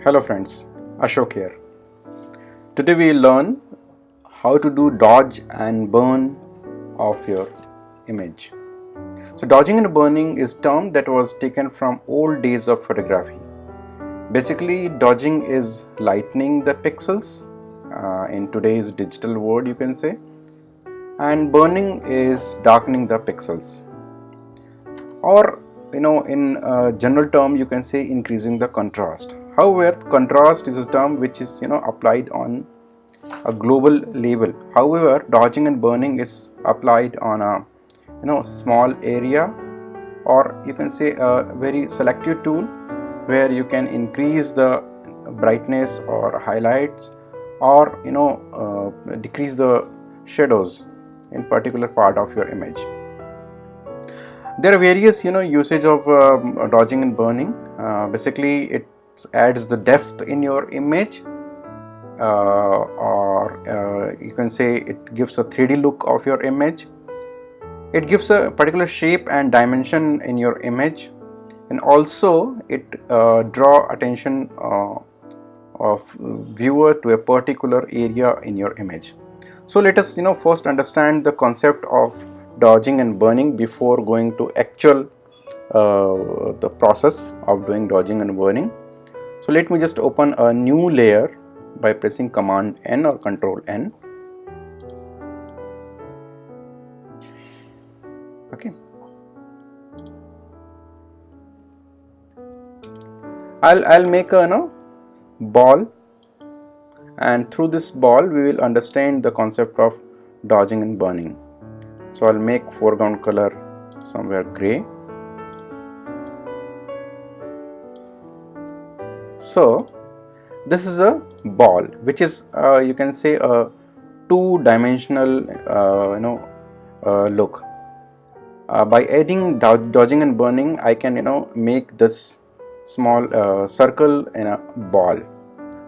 Hello friends, Ashok here. Today we will learn how to do dodge and burn of your image. So dodging and burning is a term that was taken from old days of photography. Basically, dodging is lightening the pixels in today's digital world, you can say, and burning is darkening the pixels. Or in general term you can say increasing the contrast. However, contrast is a term which is applied on a global level. However, dodging and burning is applied on a small area, or you can say a very selective tool where you can increase the brightness or highlights, or decrease the shadows in particular part of your image. There are various usage of dodging and burning. Basically it adds the depth in your image, or you can say it gives a 3D look of your image. It gives a particular shape and dimension in your image, and also it draw attention of viewer to a particular area in your image. So let us first understand the concept of dodging and burning before going to actual the process of doing dodging and burning. So let me just open a new layer by pressing Command N or Control N. Okay. I'll make a ball, and through this ball we will understand the concept of dodging and burning. So I'll make foreground color somewhere gray. So this is a ball which is you can say a two-dimensional look. By adding dodging and burning, I can make this small circle in a ball.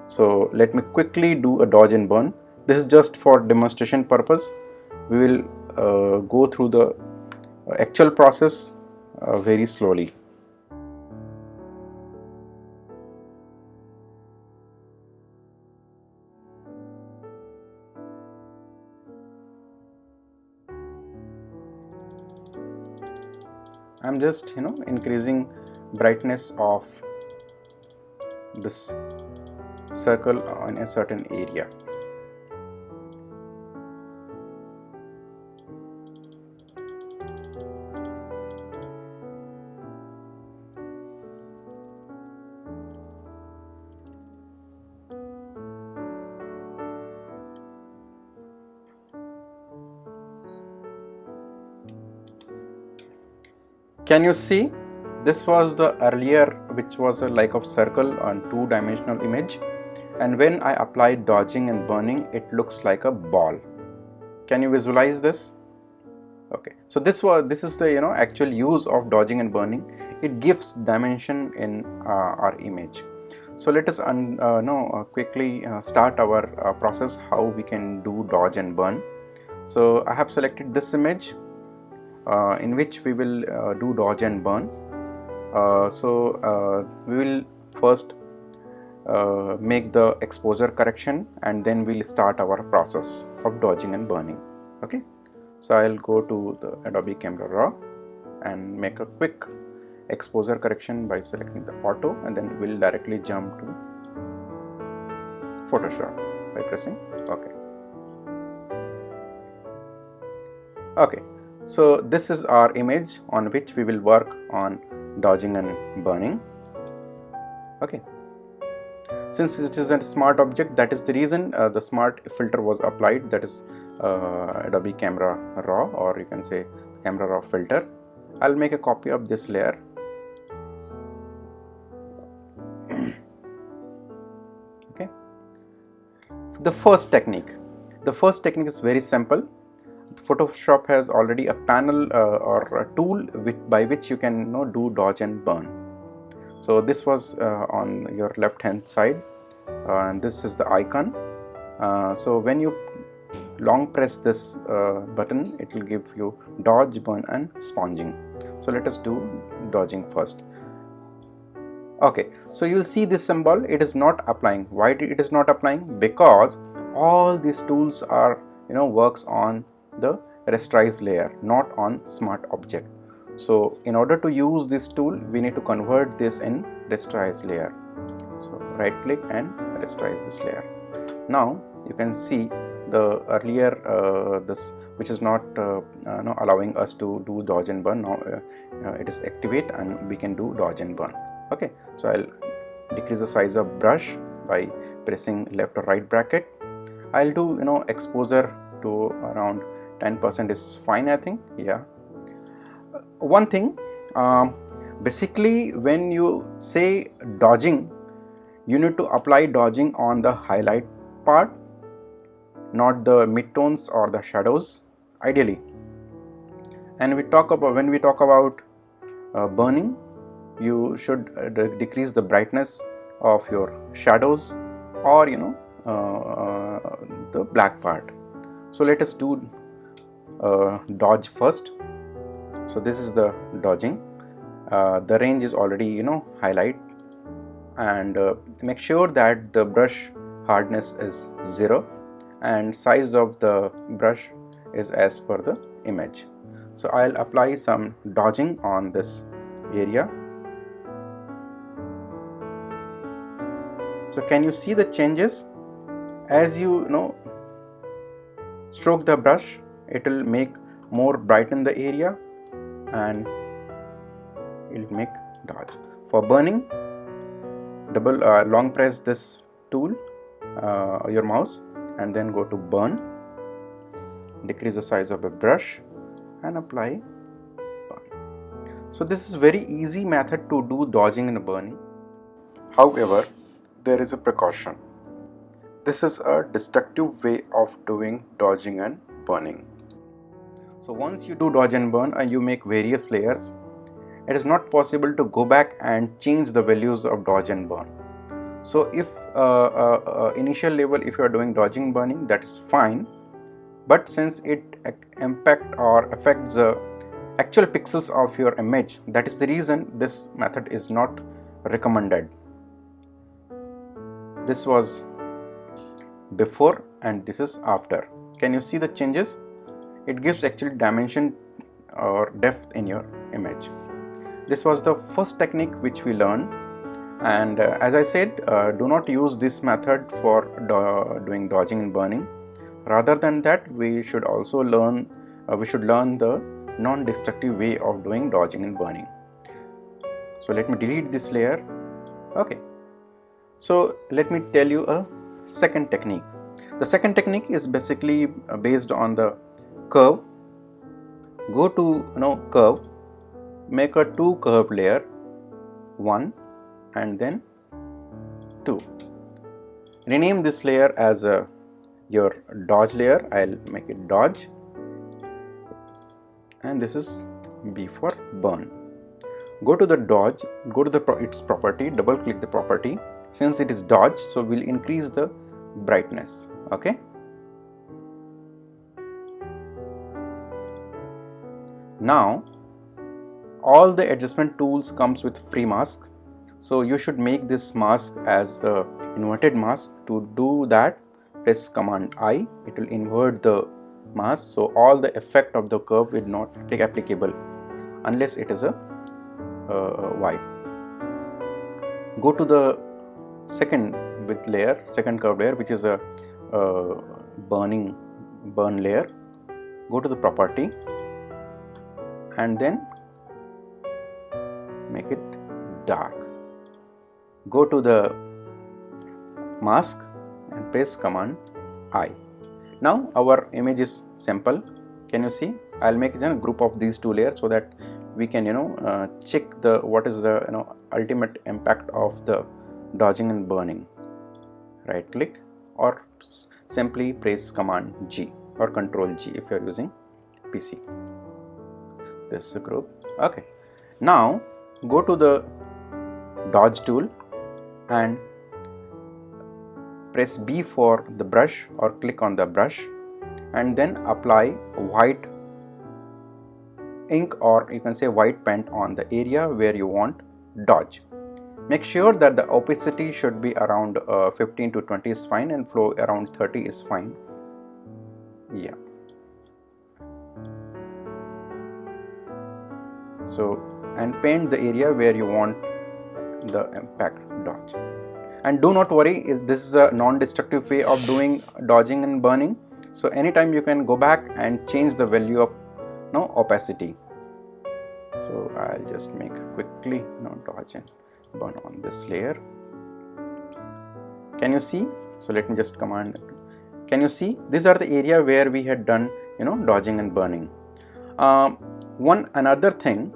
So let me quickly do a dodge and burn. This is just for demonstration purpose. We will go through the actual process very slowly. I'm just increasing brightness of this circle on a certain area. Can you see? This was the earlier, which was a like of circle on two-dimensional image, and when I applied dodging and burning, it looks like a ball. Can you visualize this? Okay, so this is the actual use of dodging and burning. It gives dimension in our image. So let us quickly start our process how we can do dodge and burn. So I have selected this image in which we will do dodge and burn. We will first make the exposure correction, and then we'll start our process of dodging and burning. Okay, so I'll go to the Adobe Camera Raw and make a quick exposure correction by selecting the auto, and then we'll directly jump to Photoshop by pressing OK. Okay, so this is our image on which we will work on dodging and burning. Okay, since it is a smart object, that is the reason the smart filter was applied, that is Adobe Camera Raw, or you can say Camera Raw filter. I'll make a copy of this layer. Okay, the first technique is very simple. Photoshop has already a panel or a tool by which you can do dodge and burn. So this was on your left hand side, and this is the icon. So when you long press this button, it will give you dodge, burn and sponging. So let us do dodging first. Okay, so you will see this symbol, it is not applying. Why it is not applying? Because all these tools are, works on the rasterize layer, not on smart object. So in order to use this tool, we need to convert this in rasterize layer. So right click and rasterize this layer. Now you can see the earlier this, which is not allowing us to do dodge and burn. Now it is activate and we can do dodge and burn. Okay, so I'll decrease the size of brush by pressing left or right bracket. I'll do exposure to around 10% is fine, I think. Yeah, one thing, basically when you say dodging, you need to apply dodging on the highlight part, not the midtones or the shadows, ideally. And when we talk about burning, you should decrease the brightness of your shadows, or the black part. So let us do dodge first. So this is the dodging. The range is already highlight, and make sure that the brush hardness is 0 and size of the brush is as per the image. So I'll apply some dodging on this area. So can you see the changes? As you stroke the brush, it will make more brighten the area and it will make dodge. For burning, double long press this tool, your mouse, and then go to burn. Decrease the size of a brush and apply burn. So this is very easy method to do dodging and burning. However, there is a precaution. This is a destructive way of doing dodging and burning. So once you do dodge and burn and you make various layers, it is not possible to go back and change the values of dodge and burn. So if initial level, if you are doing dodging and burning, that is fine, but since it impact or affects the actual pixels of your image, that is the reason this method is not recommended. This was before and this is after. Can you see the changes? It gives actually dimension or depth in your image. This was the first technique which we learned, and as I said, do not use this method for doing dodging and burning. Rather than that, we should also learn the non-destructive way of doing dodging and burning. So let me delete this layer. Okay, so let me tell you a second technique. The second technique is basically based on the curve. Go to curve, make a 2 curve layer, 1 and then 2. Rename this layer as your dodge layer. I'll make it dodge, and this is B for burn. Go to the dodge, go to its property, double click the property. Since it is dodge, so we'll increase the brightness. Okay, now all the adjustment tools comes with free mask, so you should make this mask as the inverted mask. To do that, press Command I, it will invert the mask, so all the effect of the curve will not be applicable unless it is a white. Go to the second curve layer, which is a burn layer. Go to the property and then make it dark. Go to the mask and press Command I. Now our image is simple. Can you see? I'll make a group of these 2 layers so that we can check what is the ultimate impact of the dodging and burning. Right click or simply press Command G or Control G if you are using PC. This is a group. Okay, now go to the dodge tool and press B for the brush or click on the brush, and then apply white ink, or you can say white paint, on the area where you want dodge. Make sure that the opacity should be around 15 to 20 is fine, and flow around 30 is fine. Yeah. So, and paint the area where you want the impact dodge. And do not worry, this is a non-destructive way of doing dodging and burning. So anytime you can go back and change the value of opacity. So I'll just make quickly dodge and burn on this layer. Can you see? So let me just command. Can you see? These are the area where we had done dodging and burning. One another thing,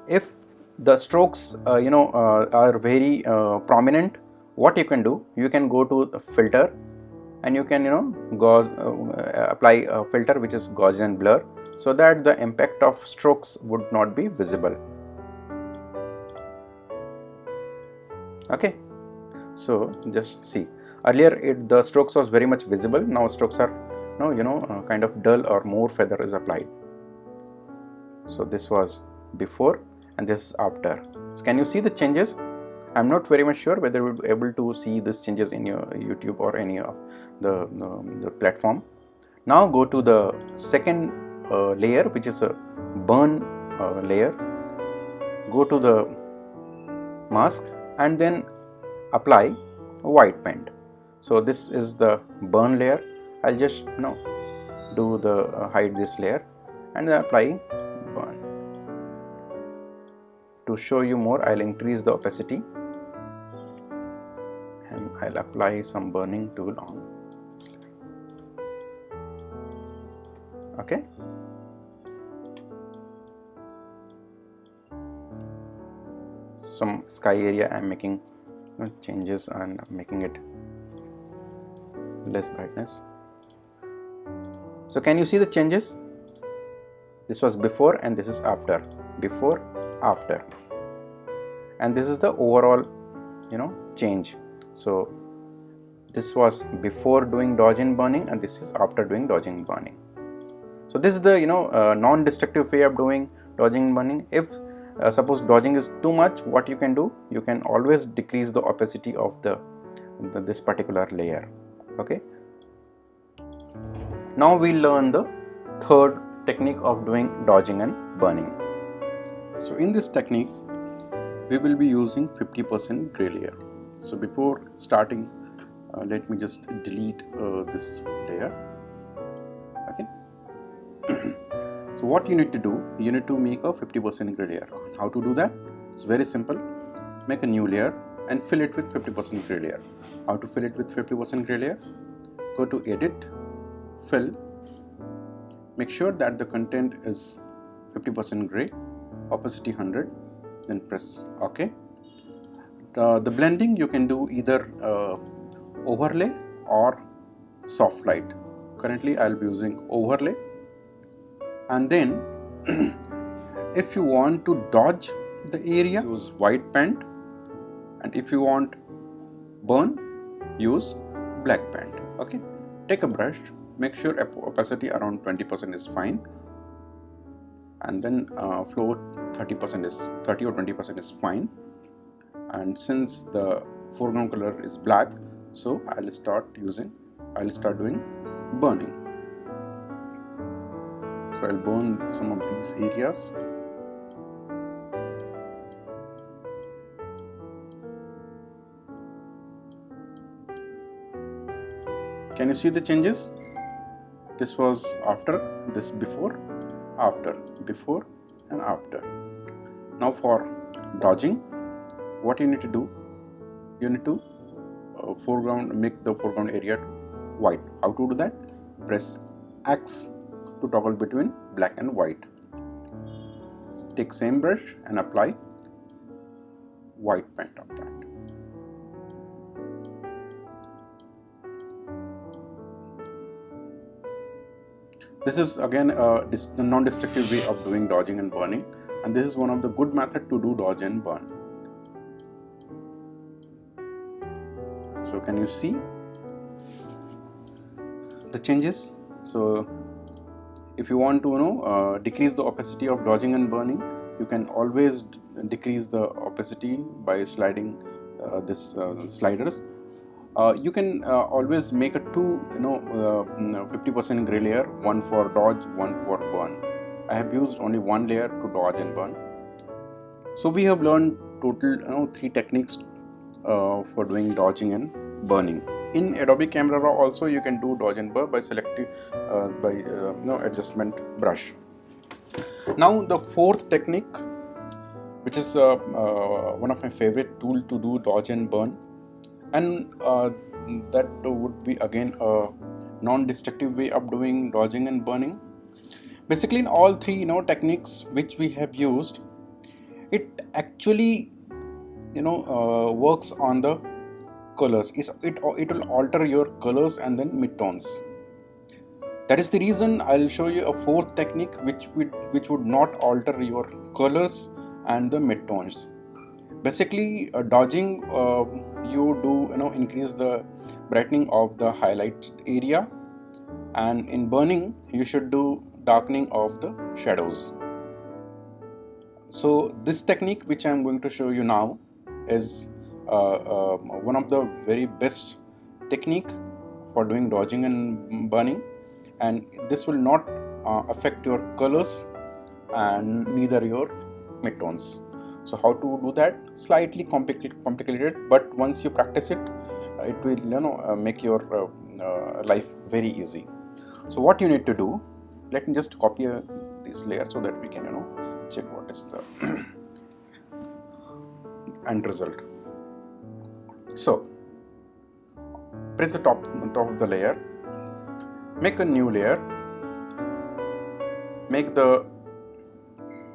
if the strokes are very prominent, what you can do, you can go to the filter and you can apply a filter which is Gaussian blur, so that the impact of strokes would not be visible. Okay, so just see, earlier the strokes was very much visible, now strokes are kind of dull, or more feather is applied. So this was before and this is after. So can you see the changes? I'm not very much sure whether we'll be able to see these changes in your YouTube or any of the platform. Now go to the second layer, which is a burn layer. Go to the mask and then apply a white paint. So this is the burn layer. I'll just do the hide this layer and then apply burn. To show you more, I'll increase the opacity and I'll apply some burning tool on. Okay. Some sky area I'm making changes and making it less brightness. So can you see the changes? This was before and this is after. Before, after. And this is the overall change. So this was before doing dodge and burning, and this is after doing dodging and burning. So this is the non-destructive way of doing dodging and burning. If suppose dodging is too much, what you can do, you can always decrease the opacity of this particular layer. Okay. Now we learn the third technique of doing dodging and burning. So in this technique, we will be using 50% gray layer. So before starting, let me just delete this layer. Okay. So what you need to do, you need to make a 50% gray layer. How to do that? It's very simple. Make a new layer and fill it with 50% gray layer. How to fill it with 50% gray layer? Go to edit, fill, make sure that the content is 50% gray, opacity 100, then press OK. The blending you can do either overlay or soft light. Currently I'll be using overlay. And then if you want to dodge the area, use white paint, and if you want burn, use black paint. Okay, take a brush, make sure opacity around 20% is fine, and then flow 30 or 20% is fine. And since the foreground color is black, so I'll start doing burning. So I'll burn some of these areas. Can you see the changes? This was after, this before, after, before and after. Now for dodging, what you need to do, you need to make the foreground area white. How to do that? Press X to toggle between black and white. So take same brush and apply white paint on that. This is again a non-destructive way of doing dodging and burning, and this is one of the good method to do dodge and burn. So can you see the changes? So if you want to decrease the opacity of dodging and burning, you can always decrease the opacity by sliding this sliders. You can always make a two 50% gray layer, one for dodge, one for burn. I have used only one layer to dodge and burn. So we have learned total 3 techniques for doing dodging and burning. In Adobe Camera Raw also you can do dodge and burn by selecting adjustment brush. Now the fourth technique, which is one of my favorite tool to do dodge and burn, and that would be again a non-destructive way of doing dodging and burning. Basically in all three techniques which we have used, it actually works on the colors. It will alter your colors and then midtones. That is the reason I'll show you a fourth technique which would not alter your colors and the midtones. Basically dodging, you do increase the brightening of the highlight area, and in burning you should do darkening of the shadows. So this technique which I am going to show you now is one of the very best technique for doing dodging and burning, and this will not affect your colors and neither your midtones. So how to do that? Slightly complicated, but once you practice it, it will make your life very easy. So what you need to do, let me just copy this layer so that we can check what is the end result. So press the top of the layer, make a new layer, make the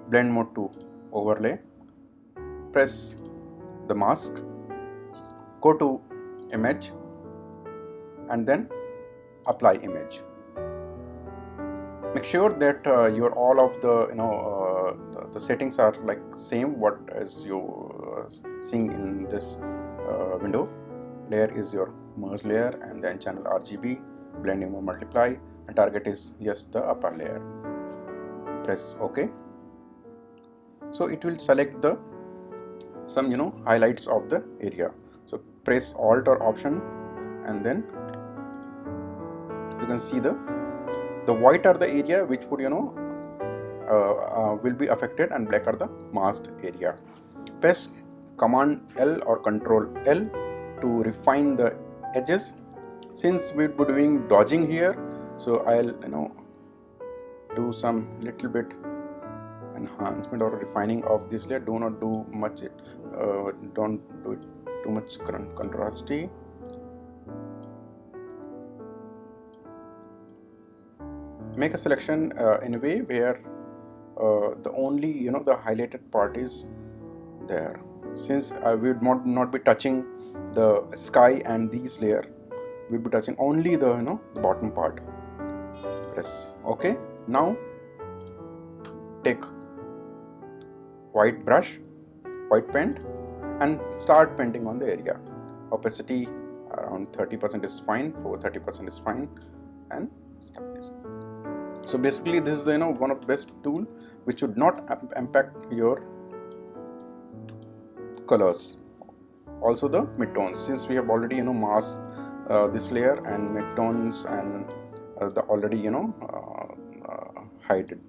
blend mode to overlay, press the mask, go to image and then apply image. Make sure that your all of the the settings are like same what as you seeing in this window. Layer is your merge layer, and then channel RGB, blending mode multiply, and target is yes the upper layer. Press OK. So it will select the some highlights of the area. So press Alt or Option, and then you can see the white are the area which would will be affected, and black are the masked area. Press Command L or Control L to refine the edges. Since we'll be doing dodging here, so I'll do some little bit enhancement or refining of this layer. Do not do much don't do it too much contrasty. Make a selection in a way where the only the highlighted part is there. Since we would not be touching the sky and these layer, we'll be touching only the the bottom part. Press OK. Now take white brush, white paint, and start painting on the area. Opacity around 30% is fine, for 30% is fine, and start. So basically this is the one of the best tool which would not impact your colors, also the midtones, since we have already masked this layer and midtones and the already hide it.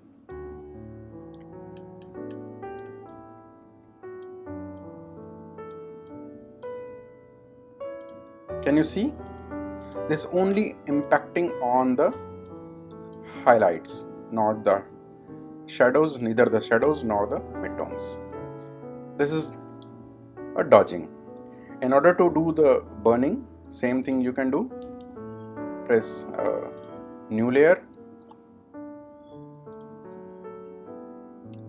Can you see? This only impacting on the highlights, not the shadows, neither the shadows nor the midtones. This is a dodging. In order to do the burning, same thing you can do. Press new layer.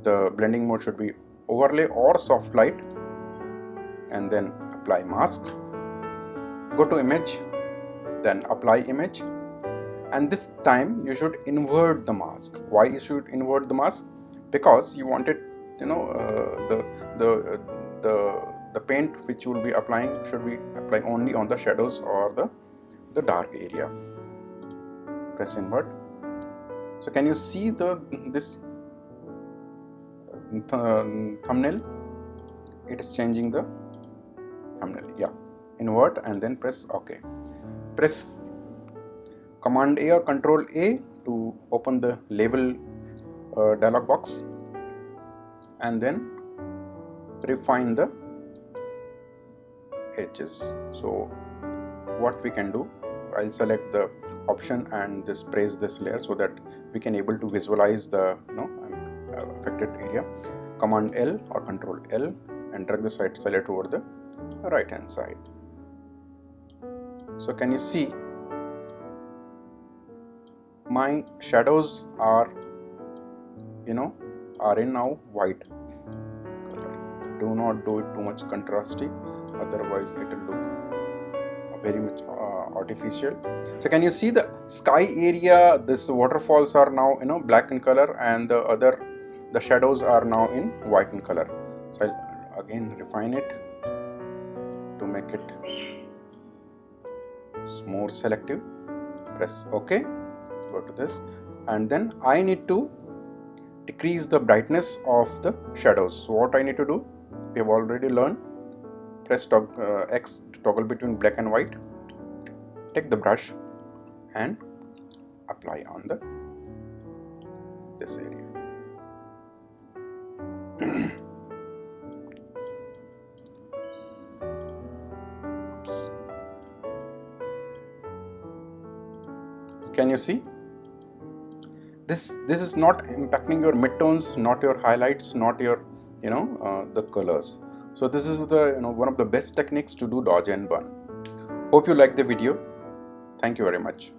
The blending mode should be overlay or soft light, and then apply mask. Go to image, then apply image, and this time you should invert the mask. Why you should invert the mask? Because you wanted the paint which you will be applying should be applied only on the shadows or the dark area. Press invert. So can you see this thumbnail, it is changing the thumbnail. Yeah, invert and then press OK. Press Command A or Control A to open the label dialog box, and then refine the edges. So what we can do, I'll select the option and this press this layer so that we can able to visualize the affected area. Command L or Control L and drag the select over the right hand side. So can you see my shadows are in now white color. Do not do it too much contrasty, otherwise it will look very much artificial. So can you see the sky area? This waterfalls are now black in color, and the shadows are now in white in color. So I'll again refine it to make it more selective. Press OK. Go to this, and then I need to decrease the brightness of the shadows. So what I need to do, we have already learned. Press X to toggle between black and white. Take the brush and apply on this area. Oops. Can you see? This is not impacting your midtones, not your highlights, not your the colors. So this is the one of the best techniques to do dodge and burn. Hope you like the video. Thank you very much.